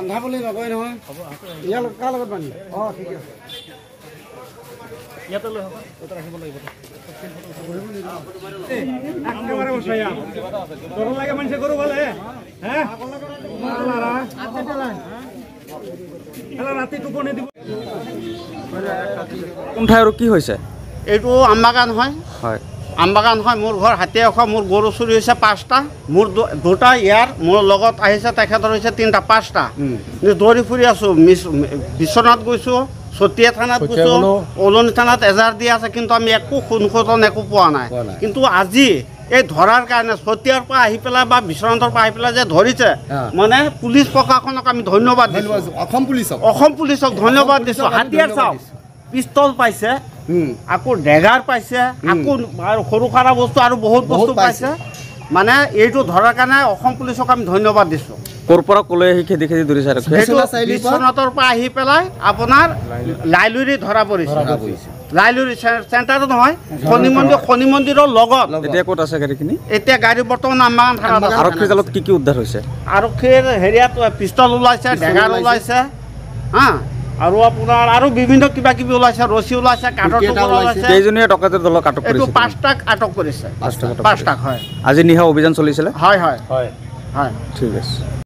আন্ধা বুলি নকয় নহয় ইয়াৰ কাৰ লগত বান্ধি ঠিক আছে ইয়াতে লৈ হ'ব এটা ৰাখিব লাগিব একেবাৰে বসায়া তোৰ লাগে মানুহে কৰো ভালে হে মালাৰা এলা ৰাতি টোপনি দিব কোন ঠাই আৰু কি হৈছে এইটো আমবাগান হয় হয় আমবাগান হয় মোৰ ঘৰ হাতীয়াখ মোৰ গৰু চুৰি হৈছে 5টা মোৰ দুটা ইয়াৰ মোৰ লগত আহিছে তেখেতৰ হৈছে 3টা 5টা দৌৰি ফুৰি আছো বিশ্বনাথ গৈছো সতিয়া থানাত গৈছো ওলনি থানাত এজাৰ দি আছে কিন্তু আমি একো খুনখতন একো পোৱা নাই কিন্তু আজি এই ধৰাৰ কাৰণে সতিয়াৰ পৰা আহি পেলাই বা বিশ্বনাথৰ পৰা আহি পেলাই যে ধৰিছে মানে পুলিচ প্ৰশাসনক আমি ধন্যবাদ দিছোঁ অসম পুলিচক ধন্যবাদ দিছোঁ হাতিয়াৰ চাওক পিস্তল পাইছে আকৌ ডেগাৰ পাইছে আকৌ সৰু সাৰা বস্তু আৰু বহুত বস্তু পাইছে মানে এইটো ধৰাৰ কাৰণে অসম পুলিচক আমি ধন্যবাদ দিছোঁ ক'ৰ পৰা ক'লৈ আহি খেদি খেদি ধৰিছে বিশ্বনাথৰ পৰা আহি পেলাই আপোনাৰ লাইলুৰি ধৰা পৰিছে লাইলুৰি চেণ্টাৰটো নহয় শনি মন্দিৰৰ লগত এতিয়া ক'ত আছে গাড়ীখিনি এতিয়া গাড়ী বৰ্তমান আমবাগান থানাত আছে আৰক্ষীৰ জালত কি কি উদ্ধাৰ হৈছে আৰক্ষীৰ হেৰিয়াত পিস্তল ওলাইছে ডেগাৰ ওলাইছে হা আৰু আপোনাৰ আৰু বিভিন্ন কিবা কিবি ওলাইছে ৰছী ওলাইছে কাঠৰ টুকুৰা ওলাইছে কেইজনীয়া ডকাইতৰ দলক আটক কৰিছে এইটো 5টাক আটক কৰিছে 5টাক হয় আজি নিশা অভিযান চলিছিলে হয় হয় হয় হয় ঠিক আছে